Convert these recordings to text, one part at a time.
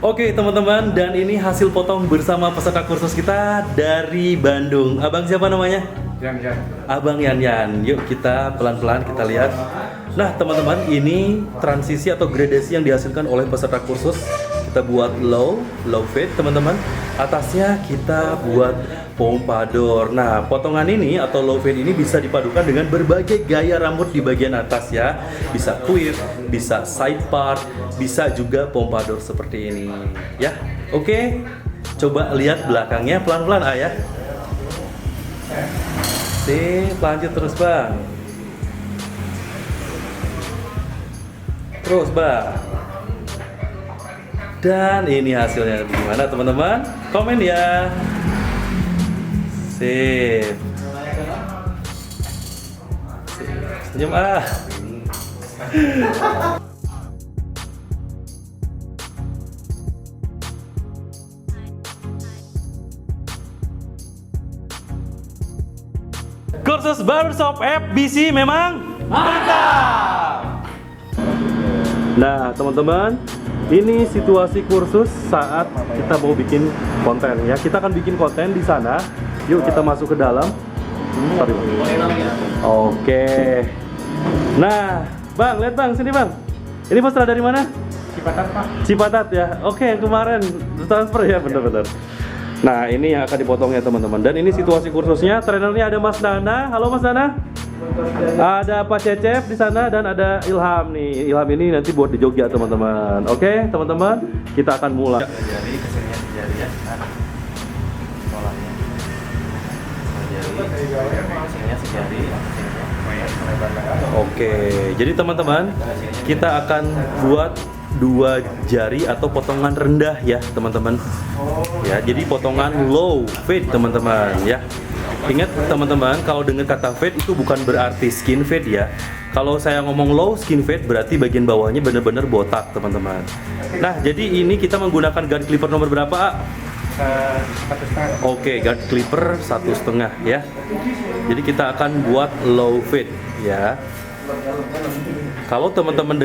Oke teman-teman, dan ini hasil potong bersama peserta kursus kita dari Bandung. Abang siapa namanya? Yan. Abang Yan. Yuk kita pelan-pelan kita lihat. Nah teman-teman, ini transisi atau gradasi yang dihasilkan oleh peserta kursus. Kita buat low fade teman-teman. Atasnya kita buat pompadour. Nah potongan ini atau low fade ini bisa dipadukan dengan berbagai gaya rambut di bagian atas ya. Bisa queer, bisa side part, bisa juga pompadour seperti ini ya. Oke, coba lihat belakangnya pelan-pelan ayah. Sip, lanjut terus bang. Terus bang. Dan ini hasilnya gimana teman-teman? Komen ya. Sip. Senyum ah. Kursus Barbershop FBC memang mantap. Nah teman-teman, ini situasi kursus saat kita mau bikin konten ya. Kita akan bikin konten di sana. Yuk kita masuk ke dalam. Sorry, bang. Oke. Nah, bang, lihat bang, sini bang. Ini peserta dari mana? Cipatat Pak. Cipatat ya. Oke, yang kemarin transfer ya, bener-bener. Nah, ini yang akan dipotongnya teman-teman. Dan ini situasi kursusnya. Trainernya ada Mas Nana. Halo Mas Nana. Ada Pak Cecep di sana dan ada Ilham nih. Ilham ini nanti buat di Jogja teman-teman. Oke, teman-teman, kita akan mulai. Jari kesininya jari ya. Polanya. Jari. Kesininya sejari. Oke, jadi teman-teman, kita akan buat 2 jari atau potongan rendah ya teman-teman. Ya, jadi potongan low fade teman-teman ya. Ingat teman-teman, kalau dengar kata fade itu bukan berarti skin fade ya. Kalau saya ngomong low skin fade berarti bagian bawahnya benar-benar botak teman-teman. Nah, jadi ini kita menggunakan guard clipper nomor berapa? 1,5. Oke, guard clipper 1,5 ya. Jadi kita akan buat low fade ya. Kalau teman-teman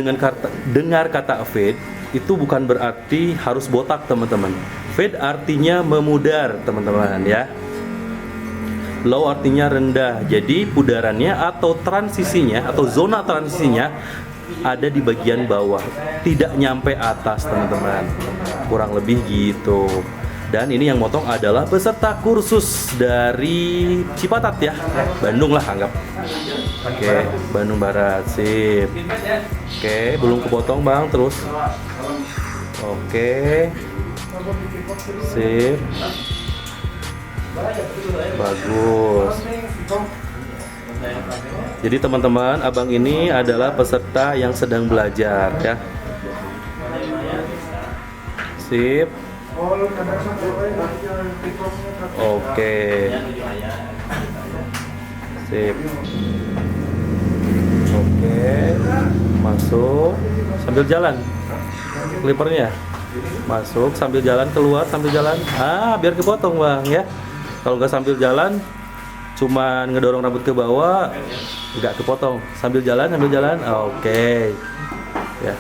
dengar kata fade itu bukan berarti harus botak teman-teman. Fade artinya memudar teman-teman ya. Low artinya rendah. Jadi pudarannya atau transisinya atau zona transisinya ada di bagian bawah, tidak nyampe atas teman-teman. Kurang lebih gitu. Dan ini yang motong adalah peserta kursus dari Cipatat ya, Bandung lah anggap. Oke, Bandung Barat, sip. Oke, belum kepotong bang, terus. Oke, sip. Bagus. Jadi teman-teman, abang ini adalah peserta yang sedang belajar ya. Sip. Oke. Sip. Oke. Masuk sambil jalan. Clippernya. Masuk sambil jalan, keluar sambil jalan. Biar kepotong bang ya. Kalau nggak sambil jalan, cuman ngedorong rambut ke bawah, nggak kepotong. Sambil jalan. Oke. Ya.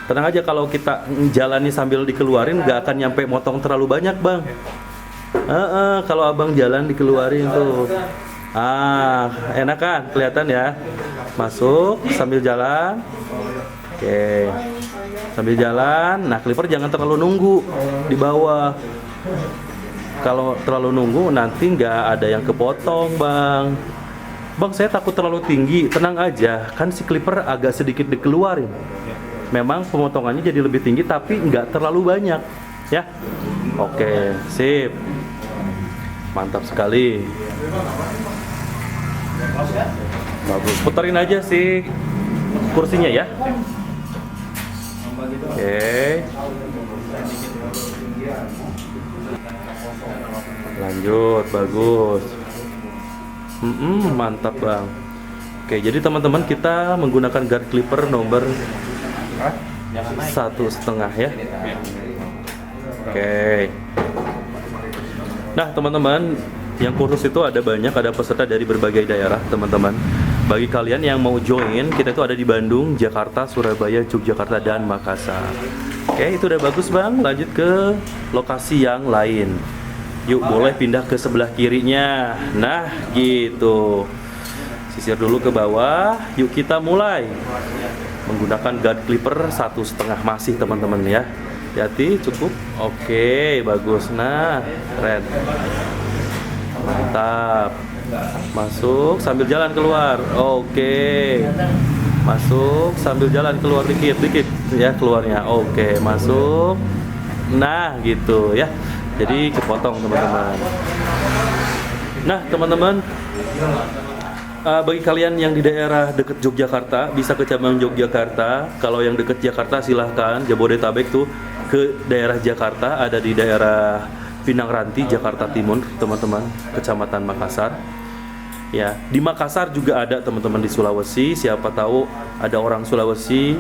Tenang aja, kalau kita jalani sambil dikeluarin nggak akan nyampe motong terlalu banyak bang. Kalau abang jalan dikeluarin tuh. Enak kan? Kelihatan ya. Masuk sambil jalan. Oke. Sambil jalan. Nah, clipper jangan terlalu nunggu di bawah. Kalau terlalu nunggu nanti nggak ada yang kepotong bang. Bang, saya takut terlalu tinggi. Tenang aja, kan si clipper agak sedikit dikeluarin. Memang pemotongannya jadi lebih tinggi tapi nggak terlalu banyak ya. Oke, sip. Mantap sekali. Bagus. Puterin aja sih kursinya ya. Oke. Lanjut, bagus. Mantap bang. Oke, jadi teman-teman kita menggunakan guard clipper nomor 1,5 ya. Oke. Nah teman-teman, yang kursus itu ada banyak, ada peserta dari berbagai daerah teman-teman. Bagi kalian yang mau join, kita itu ada di Bandung, Jakarta, Surabaya, Yogyakarta, dan Makassar. Oke, itu udah bagus bang. Lanjut ke lokasi yang lain. Yuk, boleh pindah ke sebelah kirinya. Nah, gitu. Sisir dulu ke bawah. Yuk kita mulai menggunakan guard clipper 1,5 masih teman-teman ya. Hati-hati, cukup. Oke, bagus. Nah, keren. Mantap. Masuk sambil jalan keluar. Oke. Masuk sambil jalan keluar dikit ya keluarnya. Oke, masuk. Nah, gitu ya. Jadi kepotong teman-teman. Nah, teman-teman, bagi kalian yang di daerah dekat Yogyakarta bisa ke cabang Yogyakarta. Kalau yang dekat Jakarta silahkan Jabodetabek tuh ke daerah Jakarta, ada di daerah Pinang Ranti, Jakarta Timur, teman-teman, Kecamatan Makassar. Ya, di Makassar juga ada teman-teman di Sulawesi. Siapa tahu ada orang Sulawesi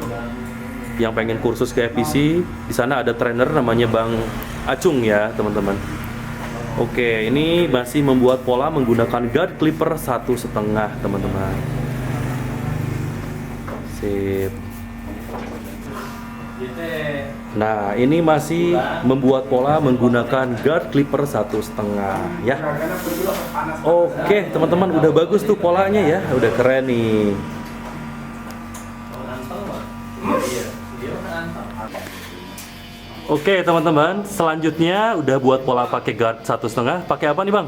yang pengen kursus ke FPC. Di sana ada trainer namanya Bang Acung ya, teman-teman. Oke, ini masih membuat pola menggunakan guard clipper 1,5, teman-teman. Sip. Nah, ini masih membuat pola menggunakan guard clipper 1,5 ya. Oke, teman-teman, udah bagus tuh polanya ya, udah keren nih. Oke, teman-teman, selanjutnya udah buat pola pakai guard 1,5. Pakai apa nih, Bang?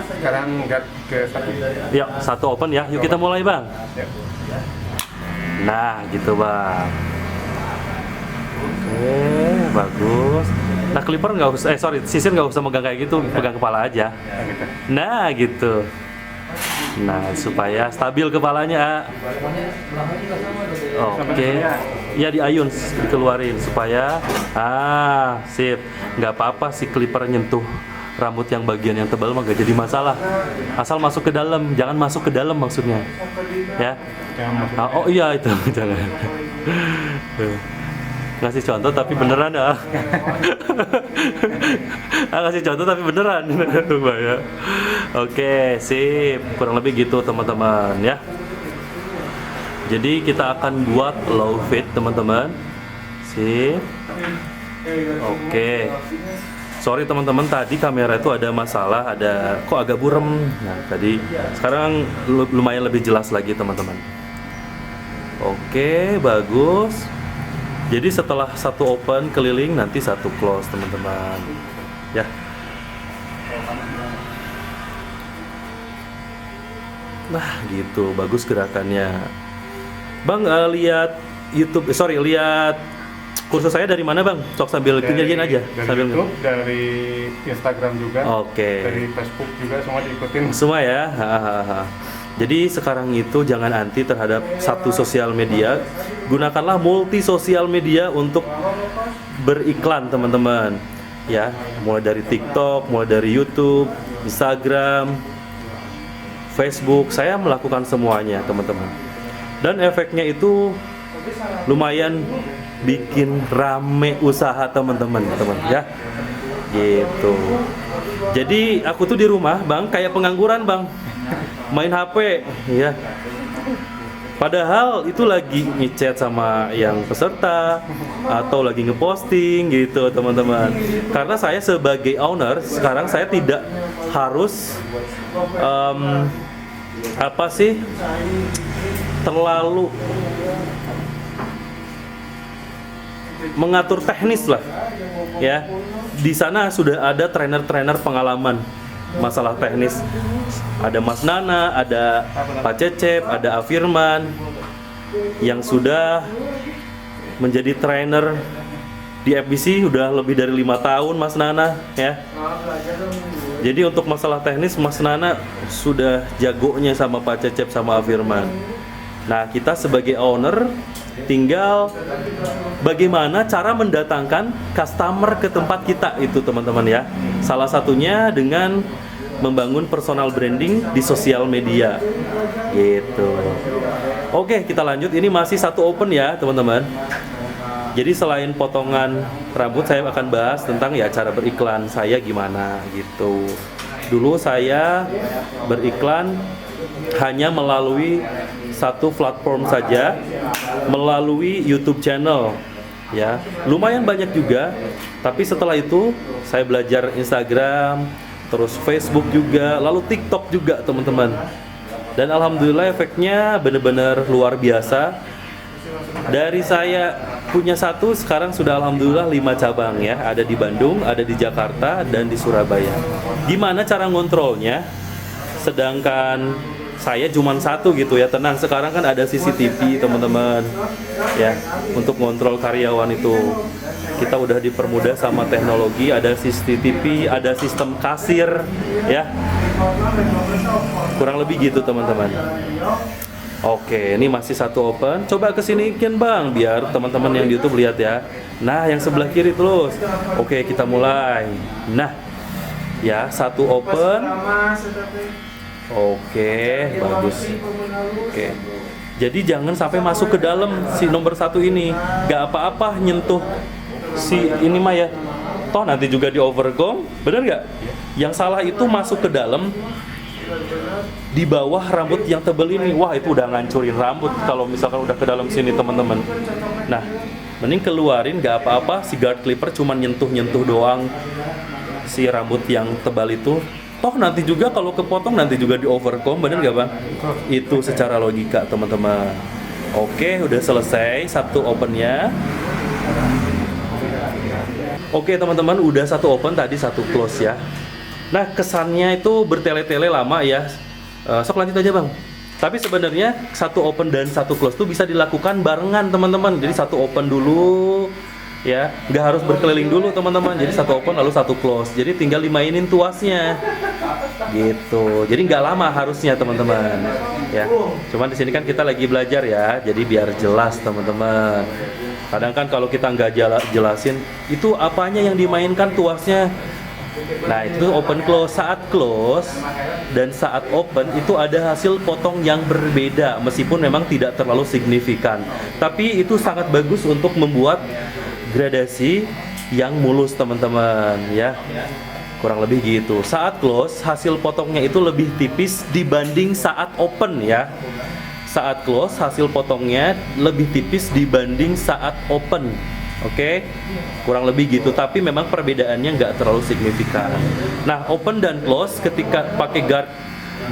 Sekarang guard ke 1. Ya, 1 open ya. Yuk kita mulai, Bang. Nah, gitu, Bang. Oke, bagus. Nah, clipper nggak usah, sisir nggak usah megang kayak gitu, pegang kepala aja. Nah, gitu. Nah, supaya stabil kepalanya. Oke. Ya, diayun, dikeluarin supaya sip. Nggak apa-apa si clipper nyentuh rambut yang bagian yang tebal mah gak jadi masalah. Asal masuk ke dalam, jangan masuk ke dalam maksudnya. Ya. Oh iya itu, jangan. Ngasih contoh tapi beneran ya. Ngasih contoh tapi beneran. Ya. Oke, sip. Kurang lebih gitu teman-teman ya. Jadi kita akan buat low fit teman-teman. Sip. Oke. Sorry teman-teman, tadi kamera itu ada masalah, kok agak burem. Nah, tadi sekarang lumayan lebih jelas lagi teman-teman. Oke, bagus. Jadi setelah 1 open keliling, nanti 1 close teman-teman. Ya. Nah, gitu, bagus gerakannya. Bang, lihat YouTube, lihat kursus saya dari mana, Bang? Sok sambil kerjain aja. Dari sambil YouTube, dari Instagram juga. Oke. Dari Facebook juga, semua diikutin. Semua ya. Jadi sekarang itu jangan anti terhadap satu sosial media. Gunakanlah multi sosial media untuk beriklan, teman-teman. Ya, mulai dari TikTok, mulai dari YouTube, Instagram, Facebook. Saya melakukan semuanya, teman-teman. Dan efeknya itu lumayan bikin rame usaha teman-teman ya. Gitu. Jadi aku tuh di rumah, Bang, kayak pengangguran, Bang. Main HP ya. Padahal itu lagi ngechat sama yang peserta atau lagi ngeposting gitu, teman-teman. Karena saya sebagai owner sekarang saya tidak harus terlalu mengatur teknis lah ya. Di sana sudah ada trainer-trainer pengalaman masalah teknis. Ada Mas Nana, ada Pak Cecep, ada Afirman yang sudah menjadi trainer di FBC udah lebih dari 5 tahun, Mas Nana ya. Jadi untuk masalah teknis Mas Nana sudah jagonya sama Pak Cecep sama Afirman. Nah, kita sebagai owner tinggal bagaimana cara mendatangkan customer ke tempat kita itu, teman-teman ya. Salah satunya dengan membangun personal branding di sosial media gitu. Oke, kita lanjut. Ini masih 1 open ya, teman-teman. Jadi selain potongan rambut, saya akan bahas tentang ya cara beriklan saya gimana gitu. Dulu saya beriklan hanya melalui 1 platform saja, melalui YouTube channel. ya. Lumayan banyak juga. Tapi setelah itu saya belajar Instagram, terus Facebook juga, lalu TikTok juga teman-teman. Dan alhamdulillah efeknya benar-benar luar biasa. Dari saya punya satu, sekarang sudah alhamdulillah 5 cabang ya. Ada di Bandung, ada di Jakarta, dan di Surabaya. Gimana cara ngontrolnya? Sedangkan saya cuma satu gitu ya. Tenang, sekarang kan ada CCTV teman-teman ya, untuk ngontrol karyawan itu. Kita udah dipermudah sama teknologi, ada CCTV, ada sistem kasir ya. Kurang lebih gitu teman-teman. Oke, ini masih satu open. Coba kesinikin bang, biar teman-teman yang di YouTube lihat ya. Nah, yang sebelah kiri terus. Oke, kita mulai. Nah, ya satu open. Oke, bagus. Oke. Jadi jangan sampai masuk ke dalam si nomor satu ini. Gak apa-apa nyentuh si ini mah ya. Toh nanti juga di overcome, bener gak? Yang salah itu masuk ke dalam. Di bawah rambut yang tebel ini, wah itu udah ngancurin rambut kalau misalkan udah ke dalam sini teman-teman. Nah, mending keluarin, gak apa-apa. Si guard clipper cuma nyentuh-nyentuh doang si rambut yang tebal itu. Toh nanti juga kalau kepotong nanti juga di overcome, bener gak bang? Itu secara logika teman-teman. Oke, udah selesai satu opennya. Oke teman-teman, udah satu open, tadi satu close ya. Nah, kesannya itu bertele-tele lama ya. Sok lanjut aja bang. Tapi sebenarnya satu open dan satu close tuh bisa dilakukan barengan teman-teman. Jadi satu open dulu ya, nggak harus berkeliling dulu teman-teman. Jadi satu open lalu satu close. Jadi tinggal dimainin tuasnya gitu. Jadi nggak lama harusnya teman-teman ya. Cuman di sini kan kita lagi belajar ya. Jadi biar jelas teman-teman. Kadang kan kalau kita nggak jelasin itu apanya yang dimainkan tuasnya. Nah, itu open close. Saat close dan saat open itu ada hasil potong yang berbeda, meskipun memang tidak terlalu signifikan. Tapi itu sangat bagus untuk membuat gradasi yang mulus teman-teman ya. Kurang lebih gitu. Saat close hasil potongnya itu lebih tipis dibanding saat open ya. Saat close hasil potongnya lebih tipis dibanding saat open. Oke, kurang lebih gitu. Tapi memang perbedaannya nggak terlalu signifikan. Nah, open dan close ketika pakai guard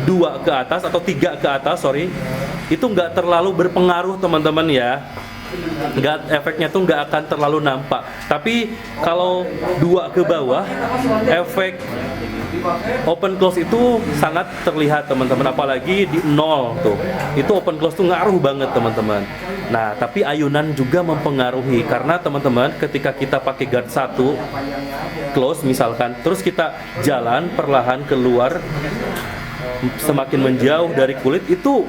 2 ke atas atau 3 ke atas, itu nggak terlalu berpengaruh teman-teman ya. Efeknya tuh nggak akan terlalu nampak. Tapi kalau 2 ke bawah, efek open close itu sangat terlihat teman-teman, apalagi di 0 tuh. Itu open close tuh ngaruh banget teman-teman. Nah, tapi ayunan juga mempengaruhi karena teman-teman ketika kita pakai guard 1 close misalkan, terus kita jalan perlahan keluar semakin menjauh dari kulit, itu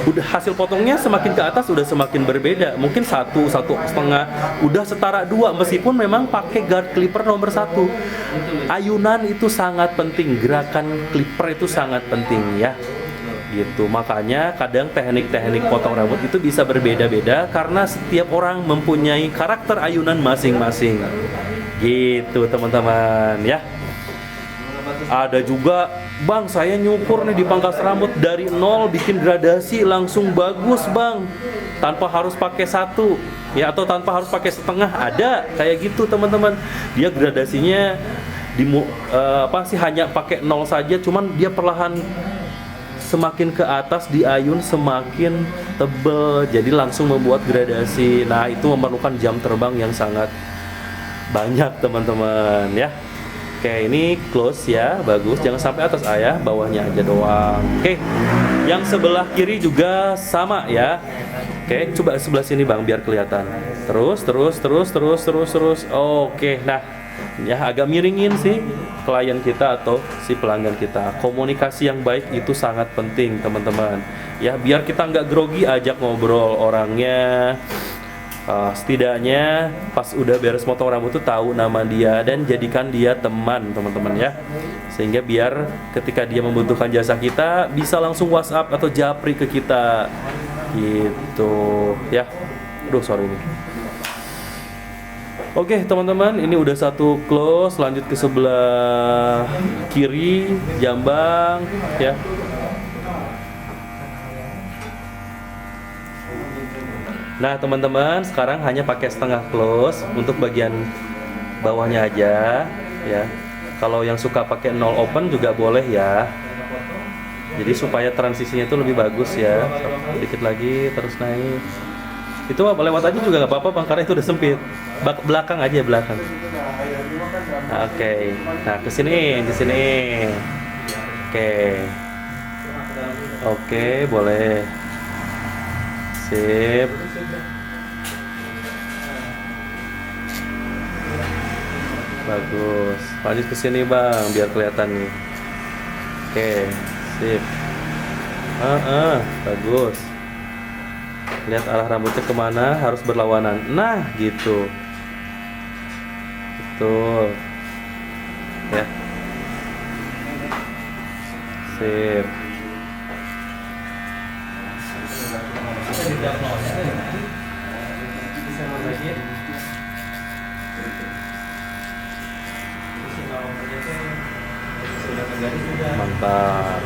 udah hasil potongnya semakin ke atas udah semakin berbeda. Mungkin 1,5 udah setara 2 meskipun memang pakai guard clipper nomor 1. Ayunan itu sangat penting, gerakan clipper itu sangat penting ya. Gitu. Makanya kadang teknik-teknik potong rambut itu bisa berbeda-beda karena setiap orang mempunyai karakter ayunan masing-masing. Gitu teman-teman ya. Ada juga, bang saya nyukur nih di pangkas rambut dari 0 bikin gradasi langsung bagus bang, tanpa harus pakai 1 ya, atau tanpa harus pakai setengah. Ada kayak gitu teman-teman. Dia gradasinya hanya pakai 0 saja, cuman dia perlahan semakin ke atas di ayun semakin tebel, jadi langsung membuat gradasi. Nah, itu memerlukan jam terbang yang sangat banyak teman-teman ya. Oke, ini close ya, bagus. Jangan sampai atas ayah, bawahnya aja doang. Oke, yang sebelah kiri juga sama ya. Oke, coba sebelah sini bang, biar kelihatan. Terus. Oke, nah ya agak miringin sih klien kita atau si pelanggan kita. Komunikasi yang baik itu sangat penting teman-teman ya, biar kita nggak grogi, ajak ngobrol orangnya. Setidaknya pas udah beres motong rambut tuh tahu nama dia dan jadikan dia teman teman-teman ya, sehingga biar ketika dia membutuhkan jasa kita bisa langsung WhatsApp atau japri ke kita gitu ya. Sorry nih. Oke teman-teman, ini udah satu close, lanjut ke sebelah kiri jambang ya. Nah teman-teman, sekarang hanya pakai setengah close untuk bagian bawahnya aja ya. Kalau yang suka pakai 0 open juga boleh ya. Jadi supaya transisinya itu lebih bagus ya. Sedikit lagi terus naik. Itu lewat aja juga nggak apa-apa bang, karena itu udah sempit. Belakang aja belakang. Oke. Nah kesini, kesini. Oke, boleh. Sip. Bagus. Lanjut ke sini bang, biar kelihatan nih. Oke, sip. Bagus. Lihat arah rambutnya kemana, harus berlawanan. Nah, gitu. Betul. Ya. Sip. Mantap.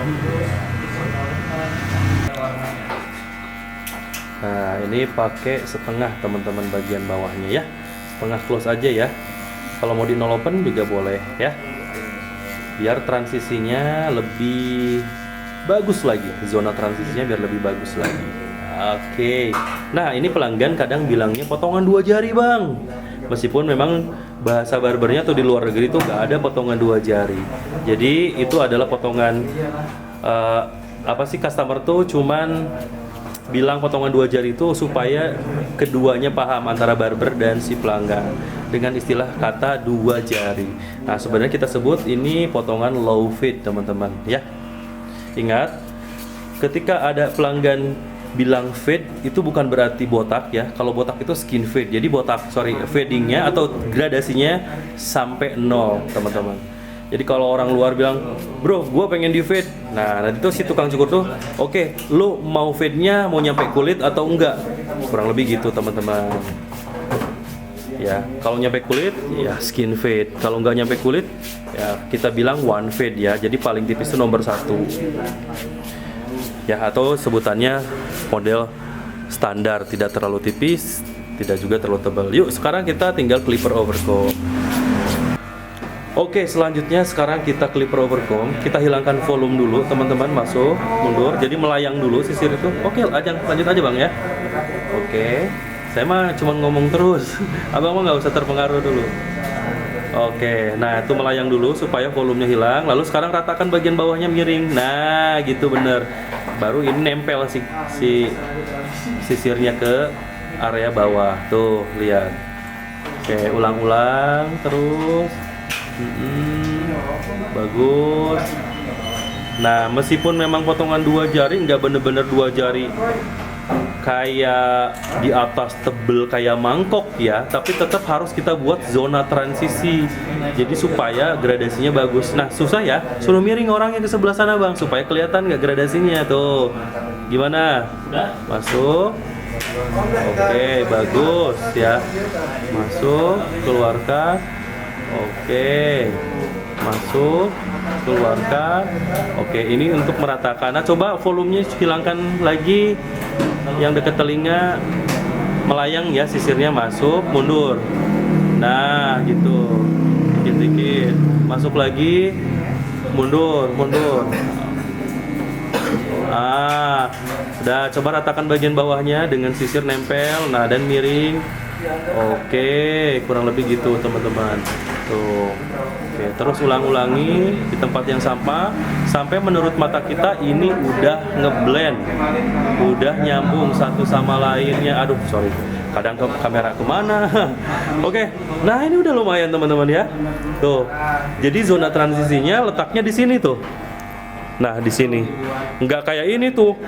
Nah, ini pakai setengah teman-teman bagian bawahnya ya. Setengah close aja ya. Kalau mau di 0 open juga boleh ya. Biar transisinya lebih bagus lagi. Zona transisinya biar lebih bagus lagi. Oke. Nah, ini pelanggan kadang bilangnya potongan 2 jari, Bang. Meskipun memang bahasa barbernya tuh di luar negeri tuh nggak ada potongan 2 jari. Jadi itu adalah potongan apa sih, customer tuh cuman bilang potongan 2 jari itu supaya keduanya paham, antara barber dan si pelanggan, dengan istilah kata 2 jari. Nah, sebenarnya kita sebut ini potongan low fade, teman-teman ya. Ingat, ketika ada pelanggan bilang fade itu bukan berarti botak ya. Kalau botak itu skin fade. Jadi fadingnya atau gradasinya sampai 0, teman-teman. Jadi kalau orang luar bilang, bro, gue pengen di fade. Nah, nanti tuh si tukang cukur tuh, oke, lu mau fade-nya mau nyampe kulit atau enggak? Kurang lebih gitu, teman-teman. Ya, kalau nyampe kulit, ya skin fade. Kalau nggak nyampe kulit, ya kita bilang one fade ya. Jadi paling tipis itu nomor 1. Ya, atau sebutannya model standar, tidak terlalu tipis, tidak juga terlalu tebal. Yuk, sekarang kita tinggal clipper overcomb. Oke, selanjutnya sekarang kita clipper overcomb. Kita hilangkan volume dulu, teman-teman. Masuk, mundur, jadi melayang dulu sisir itu. Oke, lanjut aja bang ya. Oke, saya mah cuma ngomong terus. Abang mah nggak usah terpengaruh dulu. Oke, nah itu melayang dulu supaya volumenya hilang. Lalu sekarang ratakan bagian bawahnya miring. Nah, gitu bener. Baru ini nempel si sisirnya ke area bawah. Tuh, lihat. Oke, ulang-ulang terus. Bagus. Nah, meskipun memang potongan 2 jari, nggak bener-bener 2 jari kayak di atas tebel kayak mangkok ya, tapi tetap harus kita buat zona transisi. Jadi supaya gradasinya bagus. Nah, susah ya, suruh miring orangnya ke sebelah sana bang, supaya kelihatan nggak gradasinya. Tuh, gimana? Masuk. Oke, bagus ya. Masuk, keluarkan. Oke, masuk, keluarkan. Oke, ini untuk meratakan. Nah, coba volumenya hilangkan lagi, yang dekat telinga melayang ya, sisirnya masuk, mundur. Nah, gitu, dikit-dikit, masuk lagi, mundur. Udah, coba ratakan bagian bawahnya dengan sisir nempel, nah dan miring. Oke, kurang lebih gitu teman-teman. Tuh. Oke, terus ulang-ulangi di tempat yang sama sampai menurut mata kita ini udah ngeblend, udah nyambung satu sama lainnya. Aduh, sorry, kadang ke kamera kemana. Oke, nah ini udah lumayan teman-teman ya. Tuh, jadi zona transisinya letaknya di sini tuh. Nah, di sini nggak kayak ini tuh,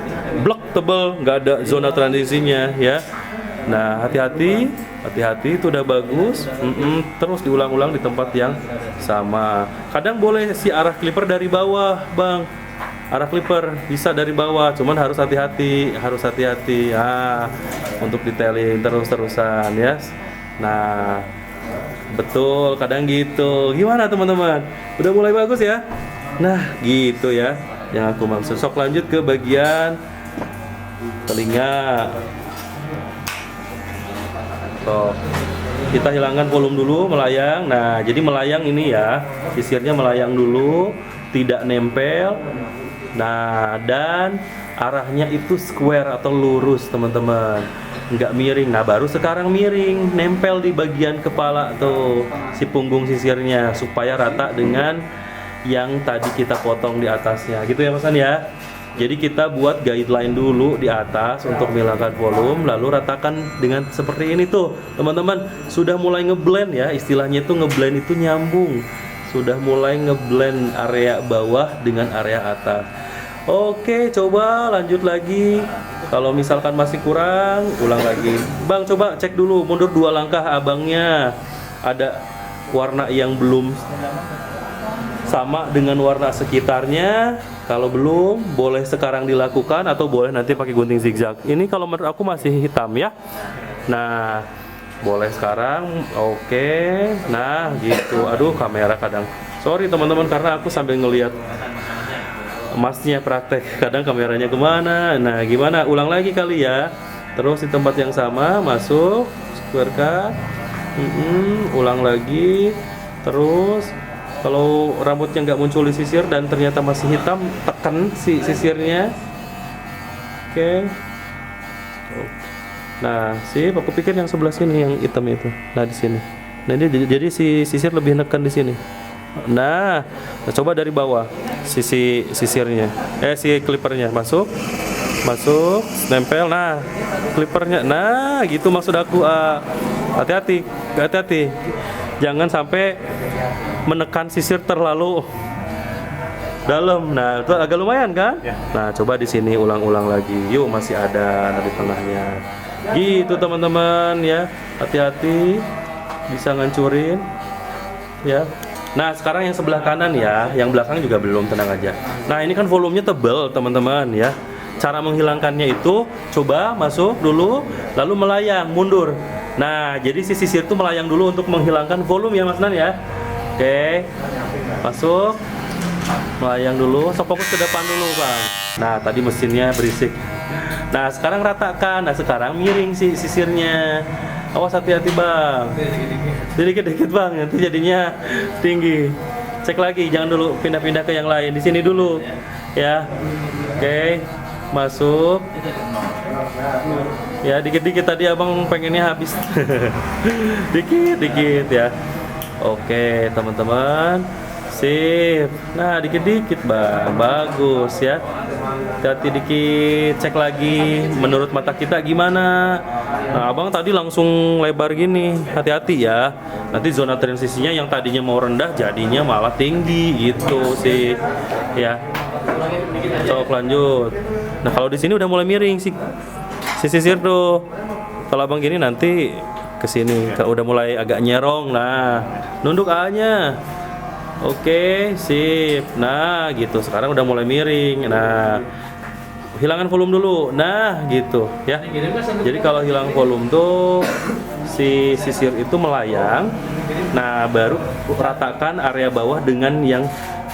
blok tebel, nggak ada zona transisinya ya. Nah, hati-hati itu udah bagus. Terus diulang-ulang di tempat yang sama. Kadang boleh si arah clipper dari bawah, bang. Arah clipper bisa dari bawah, cuman harus hati-hati. Untuk detailing terus-terusan ya. Nah, betul, kadang gitu. Gimana teman-teman? Udah mulai bagus ya? Nah, gitu ya yang aku maksud. Sok lanjut ke bagian telinga. Tuh. Kita hilangkan volume dulu, melayang. Nah, jadi melayang ini ya, sisirnya melayang dulu, tidak nempel. Nah, dan arahnya itu square atau lurus, teman-teman. Nggak miring. Nah, baru sekarang miring, nempel di bagian kepala tuh, si punggung sisirnya, supaya rata dengan yang tadi kita potong di atasnya. Gitu ya, Mas An ya. Jadi kita buat guideline dulu di atas untuk menghilangkan volume, lalu ratakan dengan seperti ini tuh, teman-teman. Sudah mulai ngeblend ya, istilahnya itu ngeblend itu nyambung. Sudah mulai ngeblend area bawah dengan area atas. Oke, coba lanjut lagi. Kalau misalkan masih kurang, ulang lagi. Bang, coba cek dulu, mundur 2 langkah abangnya. Ada warna yang belum sama dengan warna sekitarnya. Kalau belum, boleh sekarang dilakukan atau boleh nanti pakai gunting zigzag. Ini kalau menurut aku masih hitam ya. Nah, boleh sekarang. Oke. Nah, gitu. Aduh, kamera kadang. Sorry teman-teman, karena aku sambil ngelihat Masnya praktek. Kadang kameranya kemana. Nah, gimana? Ulang lagi kali ya. Terus di tempat yang sama, masuk, square cut. Ulang lagi. Terus kalau rambutnya nggak muncul di sisir dan ternyata masih hitam, tekan si sisirnya. Oke. Nah, aku pikir yang sebelah sini yang hitam itu. Nah, di sini. Nah, jadi si sisir lebih nekan di sini. Nah, coba dari bawah sisi sisirnya. Si clippernya masuk. Nempel. Nah, clippernya. Nah, gitu maksud aku. Hati-hati. Jangan sampai menekan sisir terlalu dalam. Nah, itu agak lumayan kan? Ya. Nah, coba di sini ulang-ulang lagi. Yuk, masih ada di tengahnya. Gitu teman-teman ya. Hati-hati, bisa ngancurin ya. Nah, sekarang yang sebelah kanan ya, yang belakang juga belum, tenang aja. Nah, ini kan volumenya tebal teman-teman ya. Cara menghilangkannya itu coba masuk dulu, lalu melayang mundur. Nah, jadi si sisir itu melayang dulu untuk menghilangkan volume ya Mas Nan ya. Oke, masuk, melayang dulu, fokus ke depan dulu Bang. Nah, tadi mesinnya berisik. Nah, sekarang ratakan. Nah, sekarang miring si sisirnya. Awas, hati-hati Bang. Dikit-dikit Bang, nanti jadinya tinggi. Cek lagi, jangan dulu pindah-pindah ke yang lain. Di sini dulu ya. Oke, masuk. Ya, dikit-dikit tadi Abang pengennya habis. Dikit-dikit ya. Oke, teman-teman. Sip. Nah, dikit-dikit Bang. Bagus ya. Hati-hati dikit, cek lagi menurut mata kita gimana. Nah, Abang tadi langsung lebar gini. Hati-hati ya. Nanti zona transisinya yang tadinya mau rendah jadinya malah tinggi gitu sih. Ya. Sok lanjut. Nah, kalau di sini udah mulai miring si sisir tuh. Kalau Abang gini nanti ke sini udah mulai agak nyerong. Nah, nunduk A-nya. Oke, sip. Nah, gitu. Sekarang udah mulai miring. Nah, hilangkan volume dulu. Nah, gitu ya. Jadi kalau hilang volume tuh si sisir itu melayang. Nah, baru ratakan area bawah dengan yang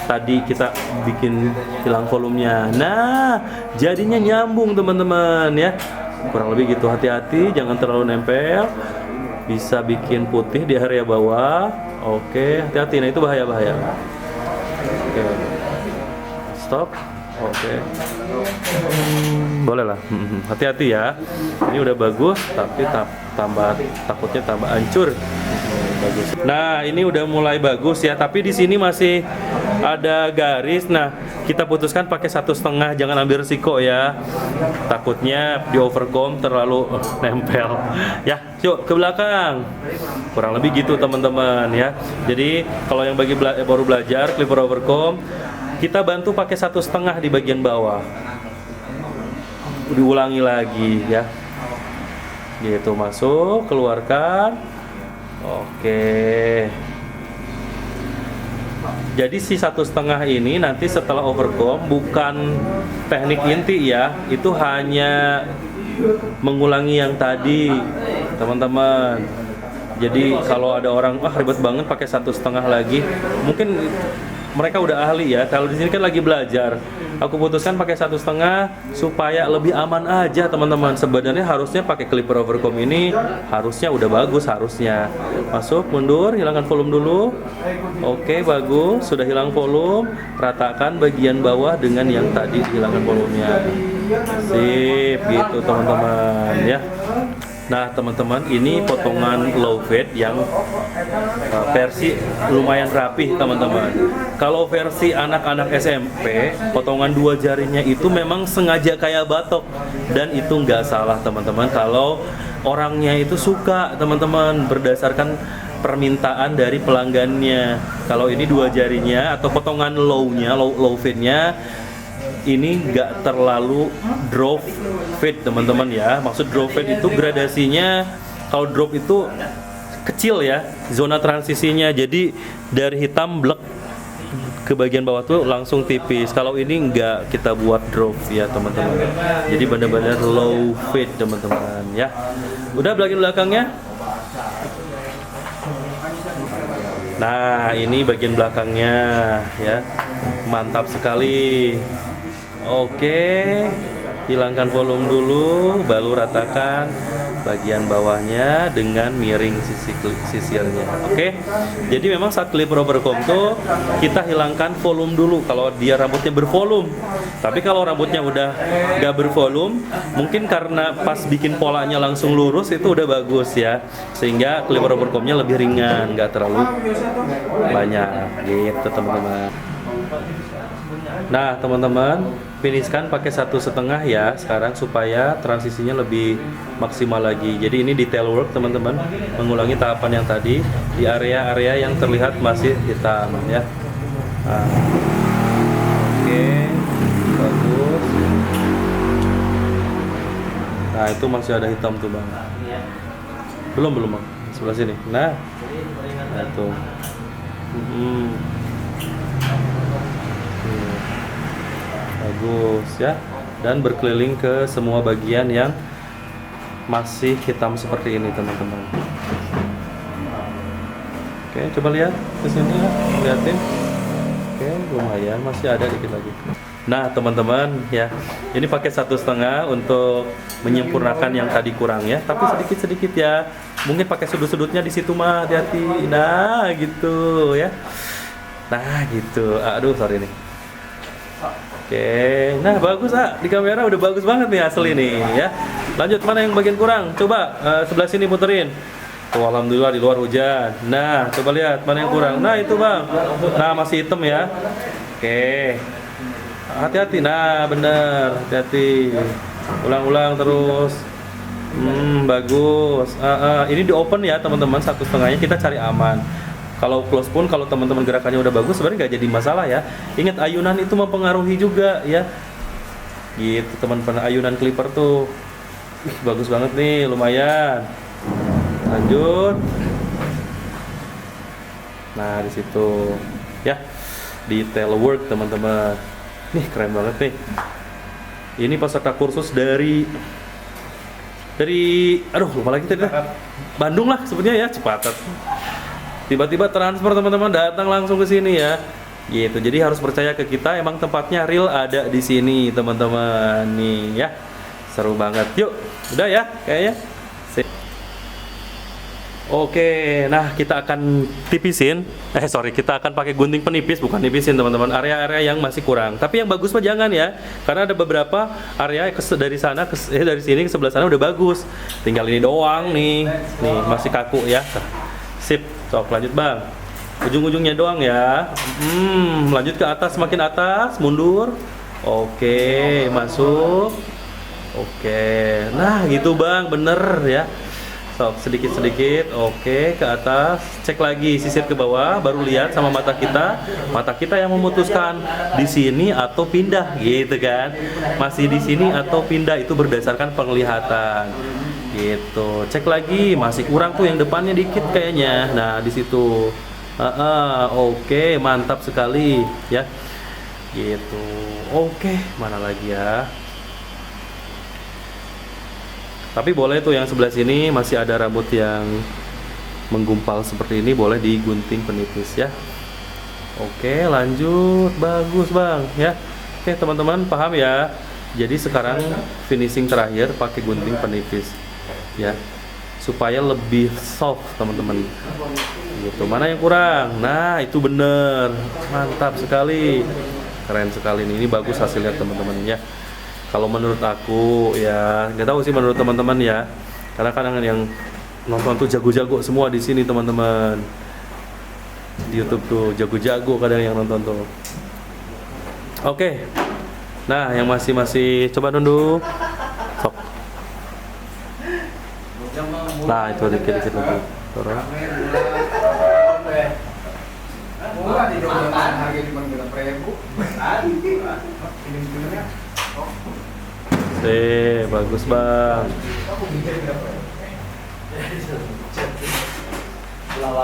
tadi kita bikin hilang volumenya. Nah, jadinya nyambung teman-teman ya. Kurang lebih gitu. Hati-hati, jangan terlalu nempel. Bisa bikin putih di area bawah. Oke, hati-hati. Nah, itu bahaya-bahaya. Oke. Stop. Oke. Boleh lah. Hati-hati ya. Ini udah bagus, tapi takutnya tambah hancur. Bagus. Nah, ini udah mulai bagus ya, tapi di sini masih ada garis. Nah, kita putuskan pakai 1,5, jangan ambil resiko ya. Takutnya di overcome terlalu nempel. Ya, yuk ke belakang. Kurang lebih gitu teman-teman ya. Jadi kalau yang baru belajar clipper overcome, kita bantu pakai 1,5 di bagian bawah. Diulangi lagi ya. Gitu, masuk, keluarkan. Oke. Jadi si 1,5 ini nanti setelah overcome bukan teknik inti ya, itu hanya mengulangi yang tadi, teman-teman. Jadi kalau ada orang ribet banget pakai 1,5 lagi, mungkin mereka udah ahli ya. Kalau di sini kan lagi belajar. Aku putuskan pakai 1,5 supaya lebih aman aja teman-teman. Sebenarnya harusnya pakai clipper overcomb ini harusnya udah bagus harusnya. Masuk, mundur, hilangkan volume dulu. Oke, bagus. Sudah hilang volume, ratakan bagian bawah dengan yang tadi hilangkan volumenya. Sip, gitu teman-teman ya. Nah teman-teman, ini potongan low fade yang versi lumayan rapih teman-teman. Kalau versi anak-anak SMP, potongan 2 jarinya itu memang sengaja kayak batok. Dan itu nggak salah teman-teman, kalau orangnya itu suka teman-teman, berdasarkan permintaan dari pelanggannya. Kalau ini 2 jarinya atau potongan low-nya, low fade-nya, ini nggak terlalu drop fade teman-teman ya. Maksud drop fade itu gradasinya, kalau drop itu kecil ya, zona transisinya. Jadi dari hitam blek ke bagian bawah tuh langsung tipis. Kalau ini nggak kita buat drop ya teman-teman. Jadi benar-benar low fade teman-teman ya. Udah bagian belakangnya. Nah ini bagian belakangnya ya, mantap sekali. Oke, hilangkan volume dulu, baru ratakan bagian bawahnya dengan miring sisirnya. Oke, jadi memang saat clipper overcomb tuh kita hilangkan volume dulu kalau dia rambutnya bervolume. Tapi kalau rambutnya udah gak bervolume, mungkin karena pas bikin polanya langsung lurus itu udah bagus ya, sehingga clipper overcombnya lebih ringan, gak terlalu banyak gitu teman-teman. Nah teman-teman, finishkan pakai 1,5 ya sekarang supaya transisinya lebih maksimal lagi. Jadi ini detail work teman-teman, mengulangi tahapan yang tadi di area-area yang terlihat masih hitam ya. Nah, oke, bagus. Nah itu masih ada hitam tuh bang. Belum bang, sebelah sini. Nah itu. Bagus ya, dan berkeliling ke semua bagian yang masih hitam seperti ini teman-teman. Oke, coba lihat ke sini ya, liatin. Oke, lumayan, masih ada dikit lagi. Nah teman-teman ya, ini pakai 1,5 untuk menyempurnakan yang tadi kurang ya, tapi sedikit-sedikit ya. Mungkin pakai sudut-sudutnya di situ mah, hati-hati. Nah gitu ya. Nah gitu. Aduh sorry nih. Oke, nah bagus di kamera udah bagus banget nih asli nih ya. Lanjut, mana yang bagian kurang? Coba sebelah sini puterin. Tuh alhamdulillah di luar hujan. Nah coba lihat mana yang kurang. Nah itu bang. Nah masih hitam ya. Oke, hati-hati. Nah bener, hati-hati. Ulang-ulang terus. Bagus. Ini di open ya teman-teman, 1,5-nya kita cari aman. Kalau close pun, kalau teman-teman gerakannya udah bagus, sebenarnya nggak jadi masalah ya. Ingat ayunan itu mempengaruhi juga ya. Gitu teman-teman, ayunan clipper tuh. Bagus banget nih, lumayan. Lanjut. Nah di situ ya, detail work teman-teman. Nih keren banget nih. Ini peserta kursus dari aduh lupa lagi tadi. Bandung lah sebetulnya ya, Cipatat. Tiba-tiba transfer teman-teman, datang langsung ke sini ya. Gitu. Jadi harus percaya ke kita, emang tempatnya real ada di sini teman-teman. Nih ya. Seru banget. Yuk, udah ya kayaknya. Oke, nah kita akan tipisin. Kita akan pakai gunting penipis, bukan nipisin teman-teman. Area-area yang masih kurang. Tapi yang bagus mah jangan ya, karena ada beberapa area dari sana dari sini ke sebelah sana udah bagus. Tinggal ini doang nih masih kaku ya. Sip, sok lanjut bang. Ujung-ujungnya doang ya. Lanjut ke atas, semakin atas, mundur. Oke, masuk. Oke, nah gitu bang, bener ya. Sok sedikit-sedikit, oke, ke atas, cek lagi sisir ke bawah, baru lihat sama mata kita yang memutuskan di sini atau pindah, gitu kan? Masih di sini atau pindah itu berdasarkan penglihatan, gitu. Cek lagi, masih kurang tuh yang depannya dikit kayaknya. Nah di situ, oke, mantap sekali, ya, gitu. Oke, mana lagi ya? Tapi boleh tuh yang sebelah sini masih ada rambut yang menggumpal seperti ini, boleh digunting penipis ya. Oke, lanjut. Bagus, Bang, ya. Oke, teman-teman paham ya? Jadi sekarang finishing terakhir pakai gunting penipis. Ya. Supaya lebih soft, teman-teman. Gitu. Mana yang kurang? Nah, itu bener. Mantap sekali. Keren sekali nih. Ini bagus hasilnya, teman-teman ya. Kalau menurut aku ya, nggak tahu sih menurut teman-teman ya. Karena kadang yang nonton tuh jago-jago semua di sini, teman-teman. Di YouTube tuh jago-jago kadang yang nonton tuh. Oke. Nah, yang masih coba nunduk. Sok. Nah, itu dikit-dikit lagi. Turun. Bagus, Bang.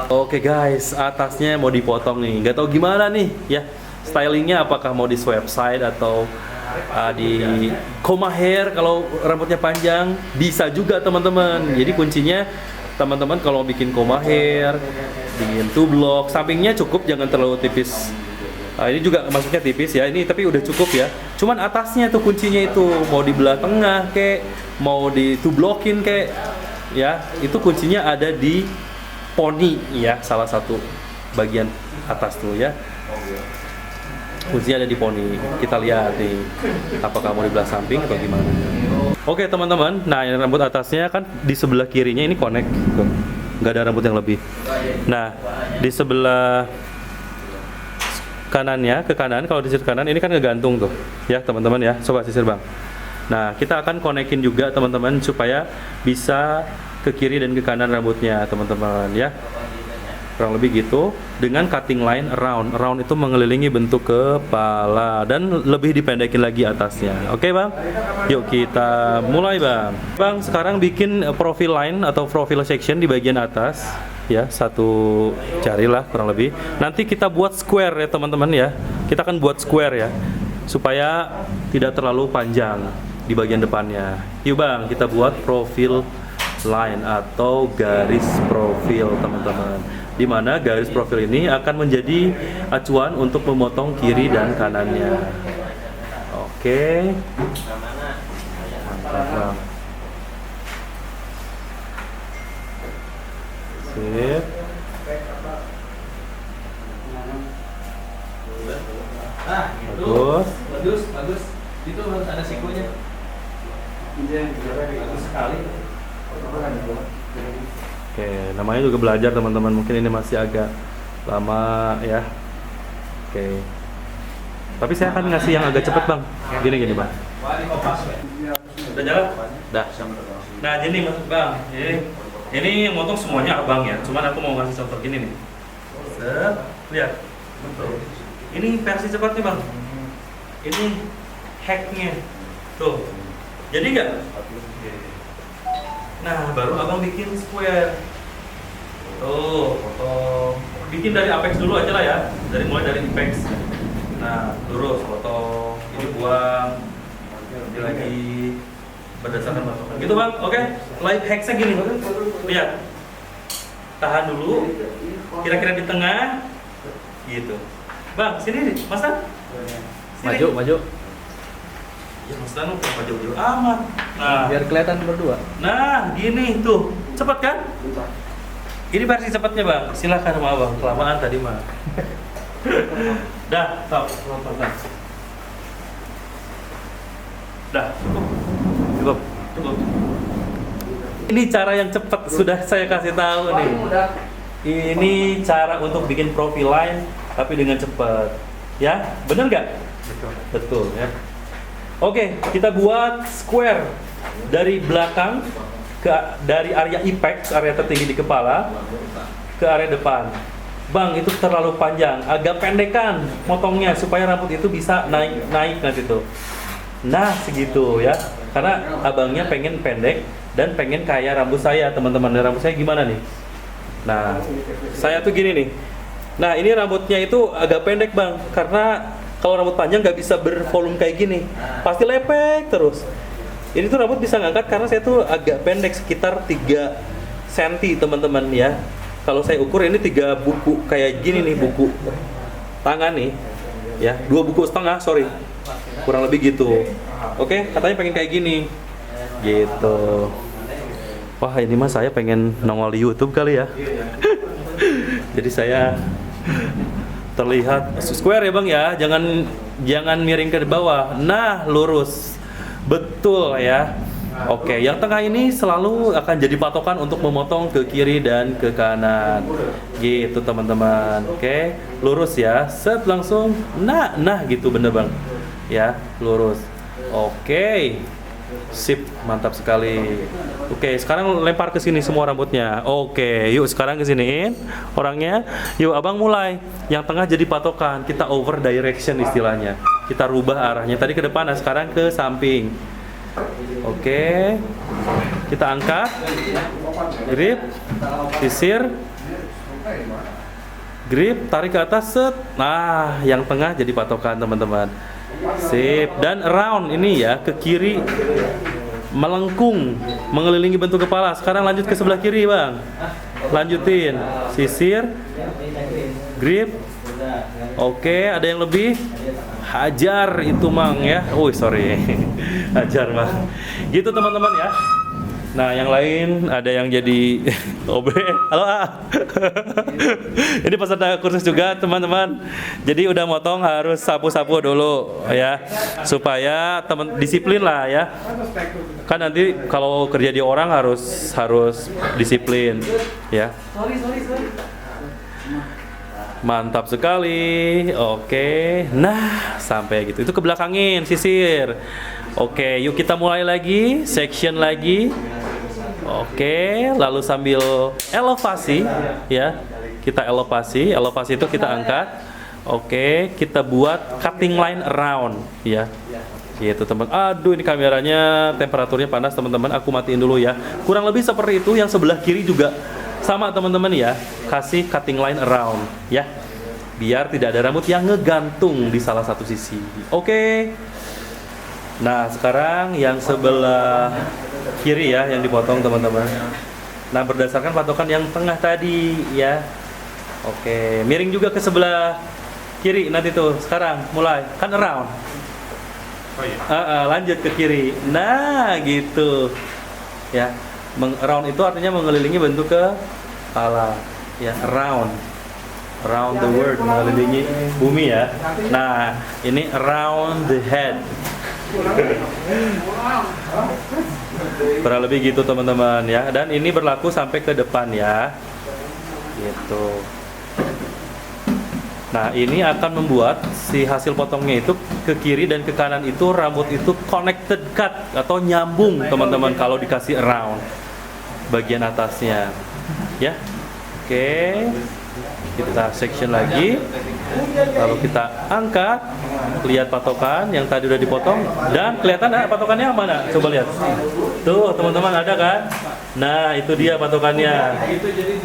Oke guys, atasnya mau dipotong nih. Nggak tahu gimana nih ya. Stylingnya apakah mau di swept side atau di comb hair kalau rambutnya panjang, bisa juga teman-teman. Jadi kuncinya teman-teman kalau bikin comb hair, bikin two block, sampingnya cukup jangan terlalu tipis. Ini juga masuknya tipis ya, ini tapi udah cukup ya. Cuman atasnya tuh kuncinya itu mau di belah tengah kek, mau di two blockin kek, ya itu kuncinya ada di poni ya, salah satu bagian atas tuh ya. Kuncinya ada di poni. Kita lihat nih, apakah mau di belah samping atau gimana. Oke teman-teman, nah yang rambut atasnya kan di sebelah kirinya ini connect tuh, nggak ada rambut yang lebih. Nah di sebelah kanannya, ke kanan, kalau di sisi kanan ini kan ngegantung tuh ya teman-teman ya, coba sisir Bang. Nah kita akan konekin juga teman-teman supaya bisa ke kiri dan ke kanan rambutnya teman-teman ya, kurang lebih gitu, dengan cutting line round itu mengelilingi bentuk kepala dan lebih dipendekin lagi atasnya. Oke Bang, yuk kita mulai Bang. Sekarang bikin profil line atau profil section di bagian atas ya, satu jari lah kurang lebih. Nanti kita buat square ya teman-teman ya, kita akan buat square ya supaya tidak terlalu panjang di bagian depannya. Yuk Bang, kita buat profil line atau garis profil teman-teman, di mana garis profil ini akan menjadi acuan untuk memotong kiri dan kanannya. Oke, mantap Bang. Sip. Bagus. Itu harus ada sikunya. Bagus sekali. Oke, namanya juga belajar teman-teman. Mungkin ini masih agak lama ya. Oke. Tapi saya akan ngasih yang agak cepet Bang. Gini Bang. Udah jalan? Udah. Nah, jadi maksud Bang, ini yang motong semuanya abang ya. Cuman aku mau ngasih contoh gini nih. Lihat. Ini versi cepat nih Bang. Ini hacknya. Tuh. Jadi nggak? Nah, baru abang bikin square. Tuh, potong. Bikin dari apex dulu aja lah ya. Mulai dari apex. Nah, lurus, potong. Ini buang. Ini lagi berdasarkan masukan. Gitu Bang, oke? Life hacksnya gini. Lihat. Tahan dulu. Kira-kira di tengah. Gitu. Bang, sini nih, Mas Tan. Sini. Maju. Ya Mas Tan, maju amat. Nah, Biar kelihatan berdua. nah, gini tuh. Cepat kan? Ini versi cepatnya Bang. Silakan sama Abang. Kelamaan tadi mah. Dah, stop. Dah, cukup. Ini cara yang cepat sudah saya kasih tahu nih. Ini cara untuk bikin profil line tapi dengan cepat. Ya, bener nggak? Betul ya. Oke, kita buat square dari belakang dari area apex, area tertinggi di kepala, ke area depan. Bang, itu terlalu panjang, agak pendekan motongnya supaya rambut itu bisa naik nanti tuh. Nah, segitu ya. Karena abangnya pengen pendek dan pengen kayak rambut saya, teman-teman. Rambut saya gimana nih? Nah, saya tuh gini nih. Nah, ini rambutnya itu agak pendek Bang, karena kalau rambut panjang nggak bisa bervolume kayak gini, pasti lepek terus. Ini tuh rambut bisa ngangkat karena saya tuh agak pendek, sekitar 3 cm teman-teman ya. Kalau saya ukur ini 3 buku kayak gini nih buku. tangan nih, ya 2,5 buku, sorry, kurang lebih gitu. Oke, katanya pengen kayak gini, gitu. Wah, ini mah saya pengen nongol di YouTube kali ya. Jadi saya terlihat square ya bang ya, jangan miring ke bawah. Nah, lurus, betul ya. Oke, yang tengah ini selalu akan jadi patokan untuk memotong ke kiri dan ke kanan, gitu teman-teman. Oke, lurus ya, set langsung, nah gitu bener bang, ya lurus. Oke, sip, mantap sekali. Oke, sekarang lempar ke sini semua rambutnya. Oke, yuk sekarang ke siniin orangnya. Yuk abang mulai. Yang tengah jadi patokan, kita over direction istilahnya. Kita rubah arahnya. Tadi ke depan, nah sekarang ke samping. Oke, kita angkat, grip, sisir, grip, tarik ke atas, set. Nah, yang tengah jadi patokan teman-teman. Sip, dan round ini ya, ke kiri, melengkung, mengelilingi bentuk kepala. Sekarang lanjut ke sebelah kiri bang, lanjutin, sisir, grip. Oke, ada yang lebih? Hajar itu mang ya. Oh sorry, hajar mang. Gitu teman-teman ya. Nah yang lain ada yang jadi OB. Halo Ini peserta kursus juga teman-teman. Jadi udah motong harus sapu-sapu dulu ya, supaya teman disiplin lah ya. Kan nanti kalau kerja di orang harus disiplin ya. Mantap sekali. Oke, nah sampai gitu. Itu kebelakangin, sisir. Oke, yuk kita mulai lagi, section lagi. Oke, lalu sambil elevasi ya, kita elevasi itu kita angkat. Oke, kita buat cutting line around ya. Gitu teman. Aduh, ini kameranya temperaturnya panas teman-teman. Aku matiin dulu ya. Kurang lebih seperti itu. Yang sebelah kiri juga sama teman-teman ya, kasih cutting line around ya, biar tidak ada rambut yang ngegantung di salah satu sisi. Oke. Nah sekarang yang sebelah kiri ya, yang dipotong teman-teman. Nah berdasarkan patokan yang tengah tadi ya. Oke, miring juga ke sebelah kiri nanti tuh. Sekarang mulai, kan around. Oh iya. Lanjut ke kiri. Nah gitu ya. Round itu artinya mengelilingi bentuk kepala ya, around the world, mengelilingi bumi ya. Nah ini around the head. Kurang lebih gitu teman-teman ya, dan ini berlaku sampai ke depan ya, gitu. Nah ini akan membuat si hasil potongnya itu ke kiri dan ke kanan itu rambut itu connected cut atau nyambung teman-teman kalau dikasih around bagian atasnya ya. Oke, kita section lagi, lalu kita angkat, lihat patokan yang tadi udah dipotong, dan kelihatan patokannya yang mana? Coba lihat tuh teman-teman, ada kan? Nah itu dia patokannya.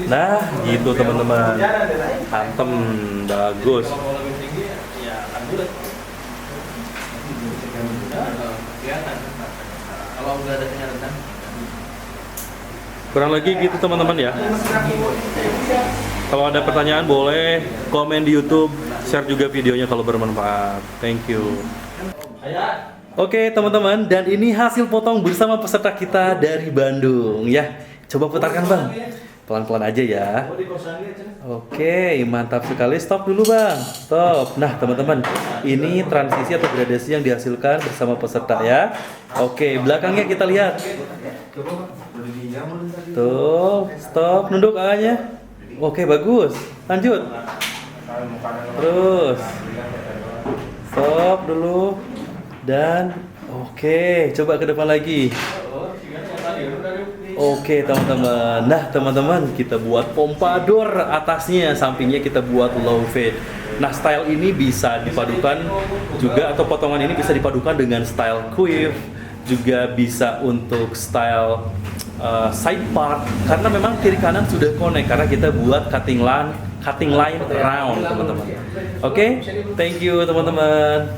Nah gitu teman-teman, hantem, bagus. Kalau udah ada kenyataan. Kurang lagi gitu teman-teman ya. Kalau ada pertanyaan boleh komen di YouTube, share juga videonya kalau bermanfaat. Thank you. Oke teman-teman, dan ini hasil potong bersama peserta kita dari Bandung ya. Coba putarkan bang, pelan-pelan aja ya. Oke, mantap sekali. Stop dulu bang, stop. Nah teman-teman, ini transisi atau gradasi yang dihasilkan bersama peserta ya. Oke, belakangnya kita lihat. Tuh, stop, nunduk A-nya. Oke, bagus. Lanjut. Terus. Stop dulu. Dan oke, coba ke depan lagi. Oke, teman-teman. Nah, teman-teman, kita buat pompador atasnya, sampingnya kita buat low fade. Nah, style ini bisa dipadukan juga, atau potongan ini bisa dipadukan dengan style quiff, juga bisa untuk style side part, karena memang kiri kanan sudah connect karena kita buat cutting line round teman-teman. Oke, thank you teman-teman.